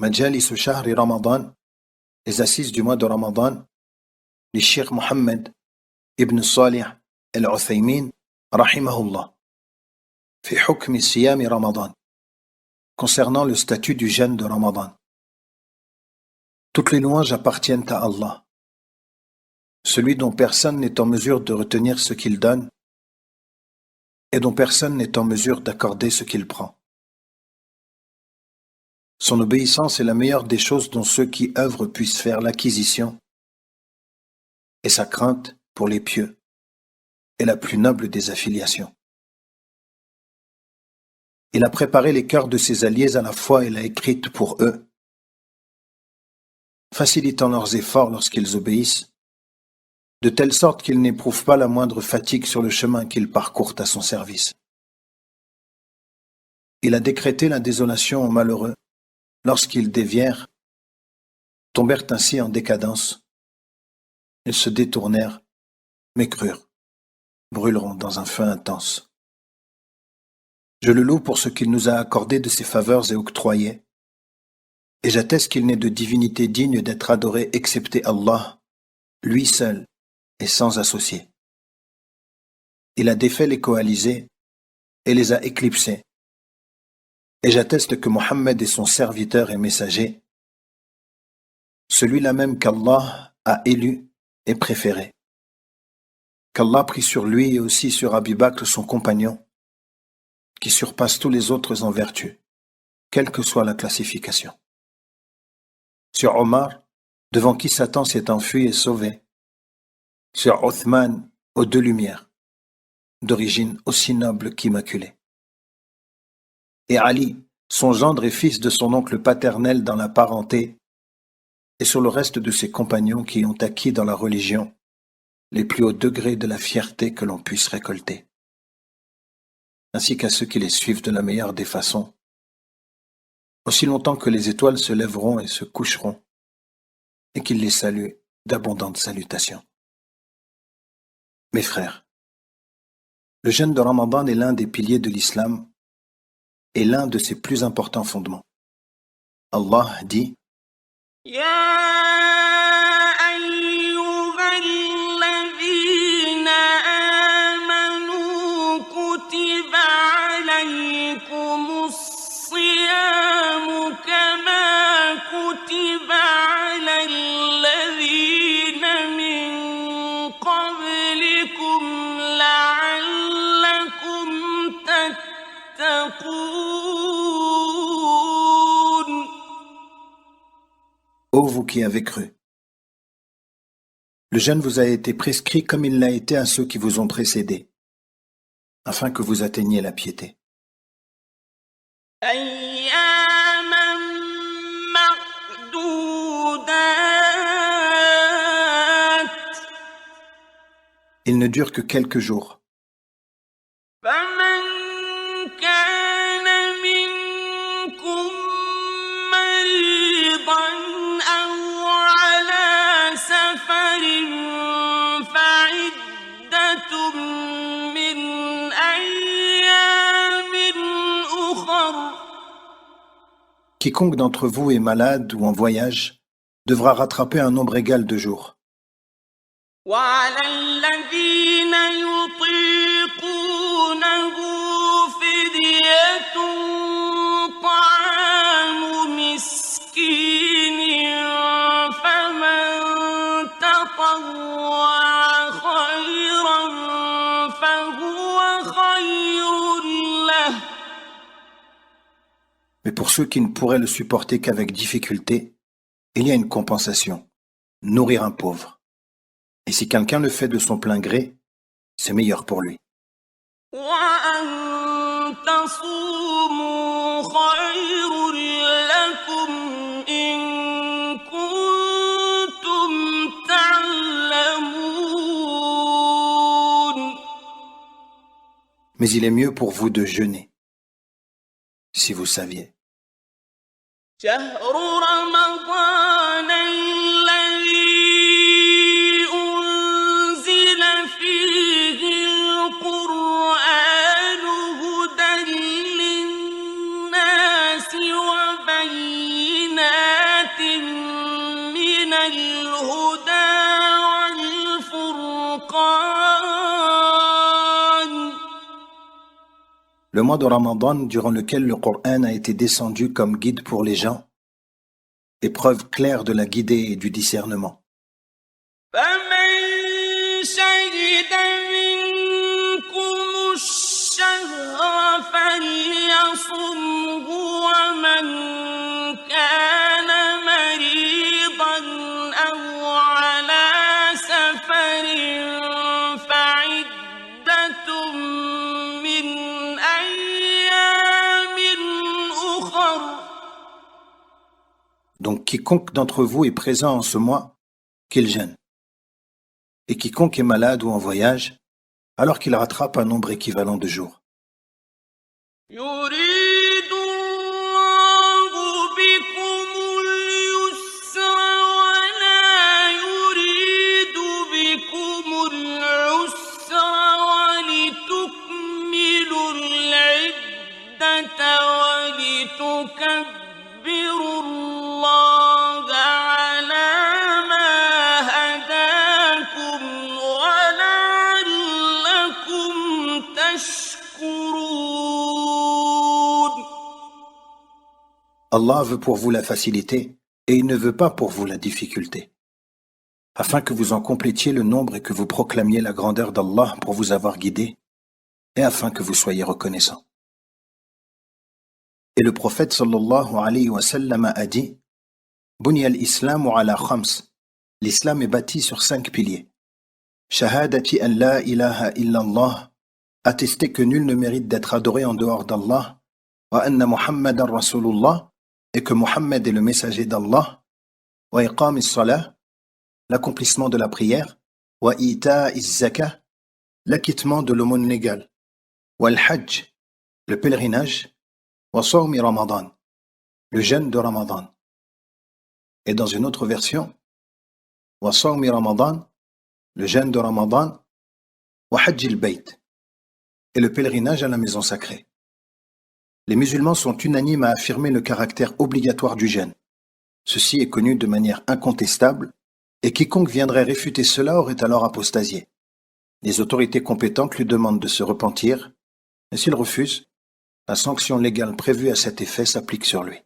Majalis Shahri Ramadan, les assises du mois de Ramadan, du Cheikh Mohammed ibn Salih al-Uthaymin, rahimahullah, fi hukmi siyami Ramadan, concernant le statut du jeûne de Ramadan. Toutes les louanges appartiennent à Allah, celui dont personne n'est en mesure de retenir ce qu'il donne et dont personne n'est en mesure d'accorder ce qu'il prend. Son obéissance est la meilleure des choses dont ceux qui œuvrent puissent faire l'acquisition, et sa crainte pour les pieux est la plus noble des affiliations. Il a préparé les cœurs de ses alliés à la foi et l'a écrite pour eux, facilitant leurs efforts lorsqu'ils obéissent, de telle sorte qu'ils n'éprouvent pas la moindre fatigue sur le chemin qu'ils parcourent à son service. Il a décrété la désolation aux malheureux, lorsqu'ils dévièrent, tombèrent ainsi en décadence, ils se détournèrent, mais crurent, brûleront dans un feu intense. Je le loue pour ce qu'il nous a accordé de ses faveurs et octroyées, et j'atteste qu'il n'est de divinité digne d'être adorée excepté Allah, lui seul et sans associé. Il a défait les coalisés et les a éclipsés, et j'atteste que Mohammed est son serviteur et messager, celui-là même qu'Allah a élu et préféré, qu'Allah prit sur lui et aussi sur Abu Bakr son compagnon, qui surpasse tous les autres en vertu, quelle que soit la classification. Sur Omar, devant qui Satan s'est enfui et sauvé, sur Othman, aux deux lumières, d'origine aussi noble qu'immaculée. Et Ali, son gendre et fils de son oncle paternel dans la parenté, et sur le reste de ses compagnons qui ont acquis dans la religion les plus hauts degrés de la fierté que l'on puisse récolter, ainsi qu'à ceux qui les suivent de la meilleure des façons, aussi longtemps que les étoiles se lèveront et se coucheront, et qu'ils les saluent d'abondantes salutations. Mes frères, le jeûne de Ramadan est l'un des piliers de l'islam et l'un de ses plus importants fondements. Allah dit Ô vous qui avez cru, le jeûne vous a été prescrit comme il l'a été à ceux qui vous ont précédés, afin que vous atteigniez la piété. Il ne dure que quelques jours. Quiconque d'entre vous est malade ou en voyage devra rattraper un nombre égal de jours. Mais pour ceux qui ne pourraient le supporter qu'avec difficulté, il y a une compensation, nourrir un pauvre. Et si quelqu'un le fait de son plein gré, c'est meilleur pour lui. Mais il est mieux pour vous de jeûner, si vous saviez. شهر رمضان الذي أنزل فيه القرآن هدى للناس وبينات le mois de Ramadan durant lequel le Coran a été descendu comme guide pour les gens, et preuve claire de la guidée et du discernement. فمن شهد منكم الشهر فليصمه ومن كان مريضا أو على سفر فعدة من أيام أخر. Donc quiconque d'entre vous est présent en ce mois, qu'il jeûne. Et quiconque est malade ou en voyage, alors qu'il rattrape un nombre équivalent de jours. يريد الله بكم اليسر ولا يريد بكم العسر ولتكملوا العدة ولتكبروا الله على ما هداكم ولعلكم تشكرون. Allah veut pour vous la facilité et il ne veut pas pour vous la difficulté, afin que vous en complétiez le nombre et que vous proclamiez la grandeur d'Allah pour vous avoir guidé et afin que vous soyez reconnaissants. Et le prophète sallallahu alayhi wa sallam a dit: Bunya al-Islamu ala khams. L'islam est bâti sur 5 piliers. Shahadati an la ilaha illallah, attester que nul ne mérite d'être adoré en dehors d'Allah, wa anna Muhammadan Rasulullah, et que Muhammad est le messager d'Allah, wa iqam as-salah, l'accomplissement de la prière, wa ita az-zakah, l'acquittement de l'aumône légale, wa al-hajj, le pèlerinage, wa sawmi Ramadan, le jeûne de Ramadan. Et dans une autre version, wa sawmi Ramadan, le jeûne de Ramadan, wa hajj al-bayt, et le pèlerinage à la maison sacrée. Les musulmans sont unanimes à affirmer le caractère obligatoire du jeûne. Ceci est connu de manière incontestable, et quiconque viendrait réfuter cela aurait alors apostasié. Les autorités compétentes lui demandent de se repentir, et s'il refuse, la sanction légale prévue à cet effet s'applique sur lui.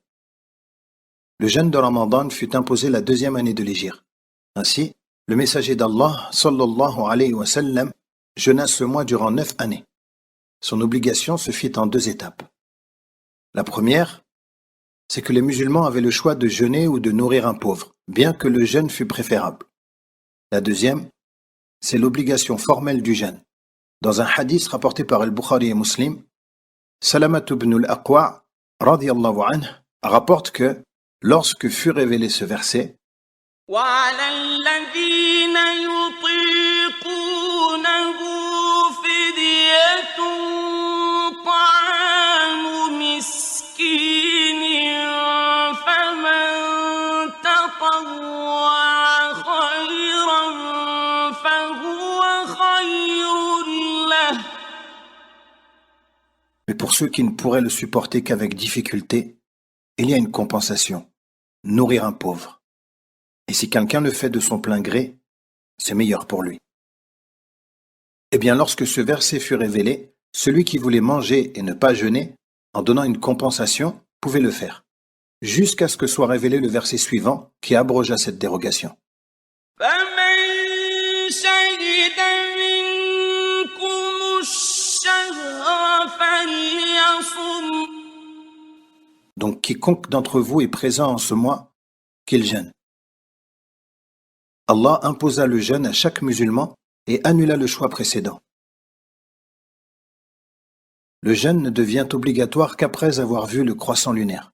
Le jeûne de Ramadan fut imposé la 2e année de l'Hégire. Ainsi, le messager d'Allah, sallallahu alayhi wa sallam, jeûna ce mois durant 9 années. Son obligation se fit en 2 étapes. La première, c'est que les musulmans avaient le choix de jeûner ou de nourrir un pauvre, bien que le jeûne fût préférable. La deuxième, c'est l'obligation formelle du jeûne. Dans un hadith rapporté par Al-Bukhari et Muslim, Salamat ibn al-Aqwa' radiyallahu anhu rapporte que, lorsque fut révélé ce verset, وعلى الذين يطيقونه فدية طعام مسكين فمن تطوع خيرا فهو خير له. mais pour ceux qui ne pourraient le supporter qu'avec difficulté, il y a une compensation, nourrir un pauvre. Et si quelqu'un le fait de son plein gré, c'est meilleur pour lui. Eh bien, lorsque ce verset fut révélé, celui qui voulait manger et ne pas jeûner, en donnant une compensation, pouvait le faire, jusqu'à ce que soit révélé le verset suivant qui abrogea cette dérogation. فمن شهد منكم الشهر فليصم. Donc, quiconque d'entre vous est présent en ce mois, qu'il jeûne. Allah imposa le jeûne à chaque musulman et annula le choix précédent. Le jeûne ne devient obligatoire qu'après avoir vu le croissant lunaire.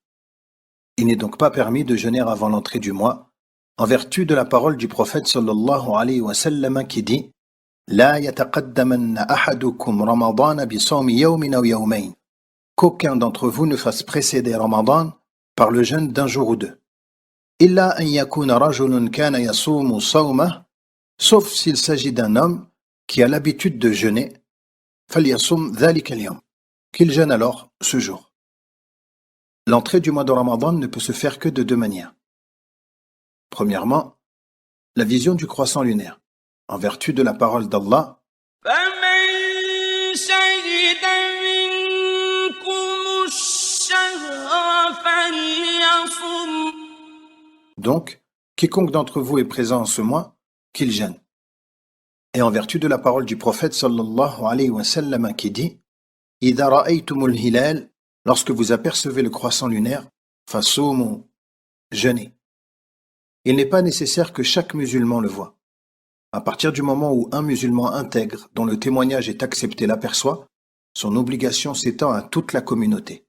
Il n'est donc pas permis de jeûner avant l'entrée du mois, en vertu de la parole du prophète sallallahu alayhi wa sallam qui dit: La yataqaddamanna ahadukum Ramadan bi sawmi yawmin aw yawmayn. Qu'aucun d'entre vous ne fasse précéder Ramadan par le jeûne d'un jour ou 2. Illa an yakuna rajulun kana yasumu sawmah, sauf s'il s'agit d'un homme qui a l'habitude de jeûner, falyasum dhalika al-yawm, qu'il jeûne alors ce jour. L'entrée du mois de Ramadan ne peut se faire que de 2 manières. Premièrement, la vision du croissant lunaire, en vertu de la parole d'Allah. فمن شهد منكم Donc, quiconque d'entre vous est présent en ce mois, qu'il jeûne. Et en vertu de la parole du prophète sallallahu alayhi wa sallam qui dit « Idha ra'aytumul hilal » lorsque vous apercevez le croissant lunaire, « Fasumu » jeûnez. Il n'est pas nécessaire que chaque musulman le voie. À partir du moment où un musulman intègre, dont le témoignage est accepté, l'aperçoit, son obligation s'étend à toute la communauté.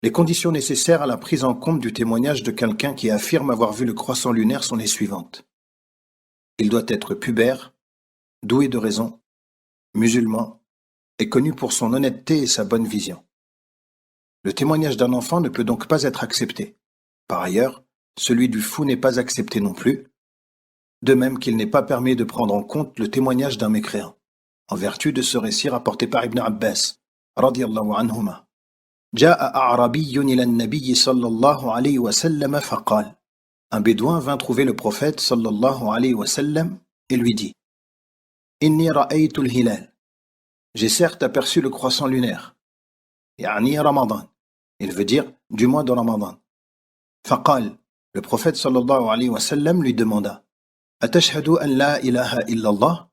Les conditions nécessaires à la prise en compte du témoignage de quelqu'un qui affirme avoir vu le croissant lunaire sont les suivantes. Il doit être pubère, doué de raison, musulman, et connu pour son honnêteté et sa bonne vision. Le témoignage d'un enfant ne peut donc pas être accepté. Par ailleurs, celui du fou n'est pas accepté non plus, de même qu'il n'est pas permis de prendre en compte le témoignage d'un mécréant, en vertu de ce récit rapporté par Ibn Abbas, radiyallahu anhuma. جاء أعرابي إلى النبي صلى الله عليه وسلم فقال Un bédouin vint trouver le prophète sallallahu alayhi wa sallam et lui dit Inni ra'aytu al-hilal. J'ai certes aperçu le croissant lunaire. Yani Ramadan. Il veut dire du mois de Ramadan. Faqal. Le prophète sallallahu alayhi wa sallam lui demanda Atashhadu an la ilaha illallah.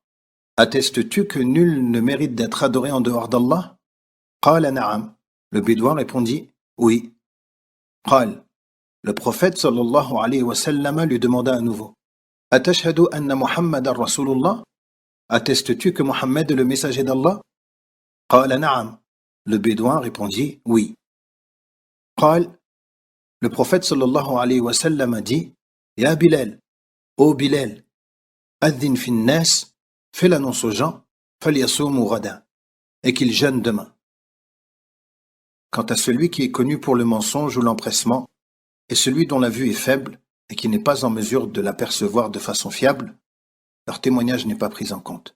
Attestes-tu que nul ne mérite d'être adoré en dehors d'Allah? Qala na'am. Le bédouin répondit oui. Qal. Le prophète sallallahu alayhi wa sallam lui demanda à nouveau Atashhadu anna Muhammadan Rasulullah? Attestes-tu que Mohammed est le messager d'Allah? Qala na'am. Le bédouin répondit oui. Qal. Le prophète sallallahu alayhi wa sallam a dit Ya Bilal, ô Bilal, adhin fin nas, fais l'annonce aux gens, falyasumu ghadan, et qu'ils jeûnent demain. Quant à celui qui est connu pour le mensonge ou l'empressement, et celui dont la vue est faible et qui n'est pas en mesure de l'apercevoir de façon fiable, leur témoignage n'est pas pris en compte.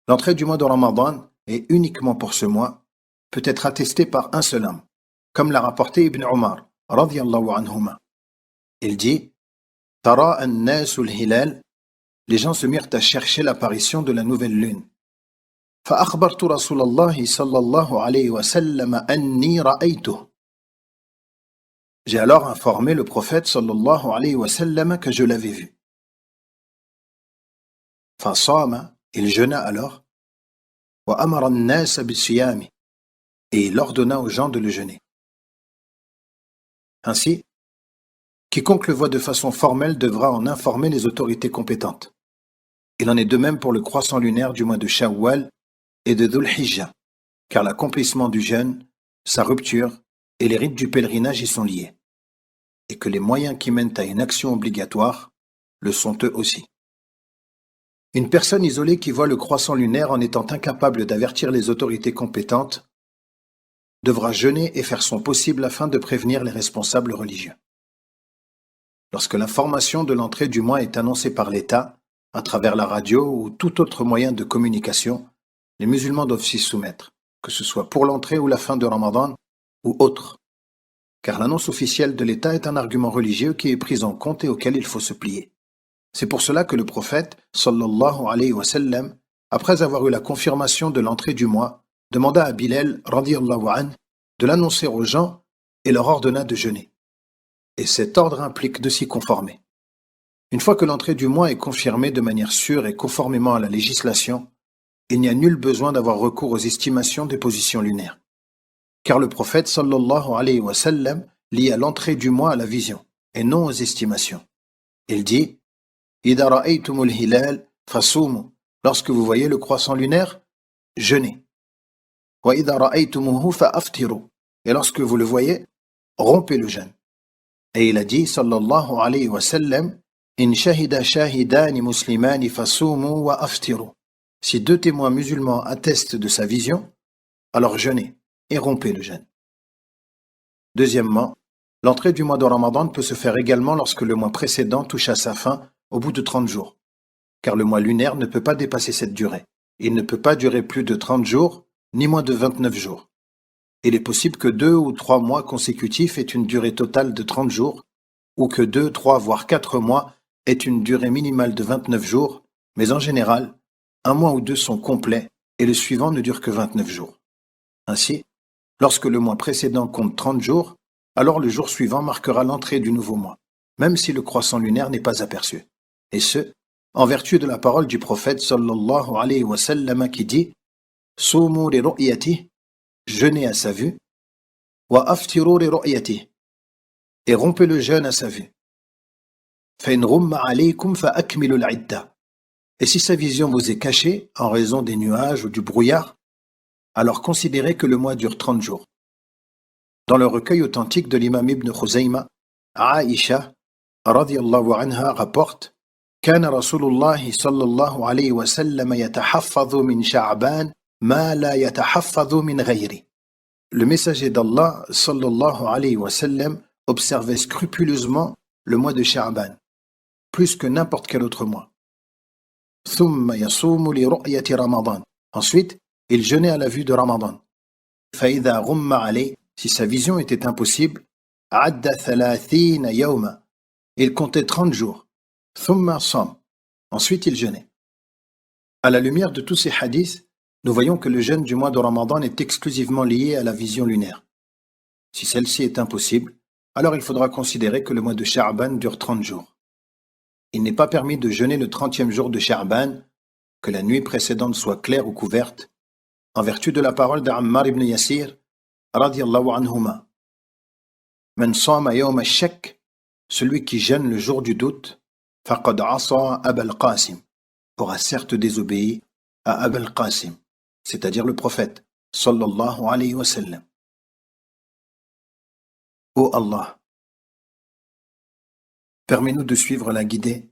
L'entrée du mois de Ramadan, et uniquement pour ce mois, peut être attestée par un seul homme, comme l'a rapporté Ibn Umar, radiyallahu anhuma. Il dit « Tara an-nasu al-hilal » Les gens se mirent à chercher l'apparition de la nouvelle lune. « Fa'akhbartu Rasulallah sallallahu alayhi wa sallam anni ra'aytuh » J'ai alors informé le prophète sallallahu alayhi wa sallam que je l'avais vu. Fasama, il jeûna alors, wa amara an-nas bis-siyami, et il ordonna aux gens de le jeûner. Ainsi, quiconque le voit de façon formelle devra en informer les autorités compétentes. Il en est de même pour le croissant lunaire du mois de Shawwal et de Dhul Hijjah, car l'accomplissement du jeûne, sa rupture et les rites du pèlerinage y sont liés, et que les moyens qui mènent à une action obligatoire le sont eux aussi. Une personne isolée qui voit le croissant lunaire en étant incapable d'avertir les autorités compétentes devra jeûner et faire son possible afin de prévenir les responsables religieux. Lorsque l'information de l'entrée du mois est annoncée par l'État, à travers la radio ou tout autre moyen de communication, les musulmans doivent s'y soumettre, que ce soit pour l'entrée ou la fin de Ramadan ou autre, car l'annonce officielle de l'État est un argument religieux qui est pris en compte et auquel il faut se plier. C'est pour cela que le prophète, sallallahu alayhi wa sallam, après avoir eu la confirmation de l'entrée du mois, demanda à Bilal, radiyallahu anhu, de l'annoncer aux gens et leur ordonna de jeûner. Et cet ordre implique de s'y conformer. Une fois que l'entrée du mois est confirmée de manière sûre et conformément à la législation, il n'y a nul besoin d'avoir recours aux estimations des positions lunaires. Car le prophète sallallahu alayhi wa sallam lie à l'entrée du mois à la vision, et non aux estimations. Il dit « Idha ra'aytumul hilal fasumu » Lorsque vous voyez le croissant lunaire, jeûnez. « Wa idha ra'aytumuhu fa'aftiru » Et lorsque vous le voyez, rompez le jeûne. Et il a dit sallallahu alayhi wa sallam « In shahida shahidani muslimani fasumu wa aftiru » Si deux témoins musulmans attestent de sa vision, alors jeûnez et rompez le jeûne. Deuxièmement, l'entrée du mois de Ramadan peut se faire également lorsque le mois précédent touche à sa fin au bout de 30 jours, car le mois lunaire ne peut pas dépasser cette durée. Il ne peut pas durer plus de 30 jours, ni moins de 29 jours. Il est possible que 2 ou 3 mois consécutifs aient une durée totale de 30 jours, ou que 2, 3, voire 4 mois aient une durée minimale de 29 jours, mais en général, un mois ou deux sont complets et le suivant ne dure que 29 jours. Ainsi, lorsque le mois précédent compte 30 jours, alors le jour suivant marquera l'entrée du nouveau mois, même si le croissant lunaire n'est pas aperçu. Et ce, en vertu de la parole du prophète sallallahu alayhi wa sallam qui dit « Sumu li ru'yati » jeûnez à sa vue, « Wa aftiru li ru'yati » et rompez le jeûne à sa vue. « Fa in rumma alaykum fa akmilu al-idda » et si sa vision vous est cachée en raison des nuages ou du brouillard, alors considérez que le mois dure 30 jours. Dans le recueil authentique de l'imam Ibn Khuzayma, Aïcha radiyallahu anha rapporte كان رسول الله صلى الله عليه وسلم يتحفظ من شعبان ما لا يتحفظ من غيره. Le messager d'Allah sallallahu alayhi wa sallam observait scrupuleusement le mois de Sha'ban, plus que n'importe quel autre mois. ثم يصوم لرؤية رمضان. Ensuite, il jeûnait à la vue de Ramadan. فإذا غم عليه, si sa vision était impossible, عد 30 يوما. Il comptait 30 jours. ثم صام. Ensuite, il jeûnait. À la lumière de tous ces hadiths, nous voyons que le jeûne du mois de Ramadan est exclusivement lié à la vision lunaire. Si celle-ci est impossible, alors il faudra considérer que le mois de Sha'ban dure 30 jours. Il n'est pas permis de jeûner le 30e jour de Sha'ban, que la nuit précédente soit claire ou couverte, en vertu de la parole d'Ammar ibn Yasir, radiyallahu anhuma. Man sama yawm ash-shak, celui qui jeûne le jour du doute, faqad asa Abal Qasim, aura certes désobéi à Abal Qasim, c'est-à-dire le prophète, sallallahu alayhi wa sallam. Ô Allah, permets-nous de suivre la guidée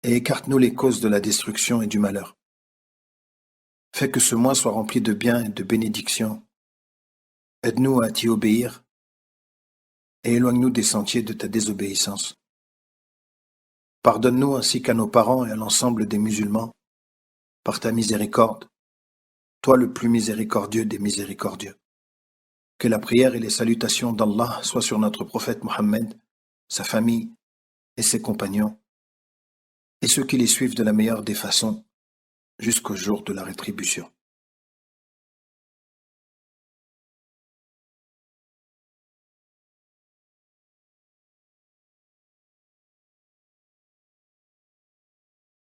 et écarte-nous les causes de la destruction et du malheur. Fais que ce mois soit rempli de biens et de bénédictions. Aide-nous à t'y obéir et éloigne-nous des sentiers de ta désobéissance. Pardonne-nous ainsi qu'à nos parents et à l'ensemble des musulmans, par ta miséricorde, toi le plus miséricordieux des miséricordieux. Que la prière et les salutations d'Allah soient sur notre prophète Mohammed, sa famille et ses compagnons, et ceux qui les suivent de la meilleure des façons, jusqu'au jour de la rétribution.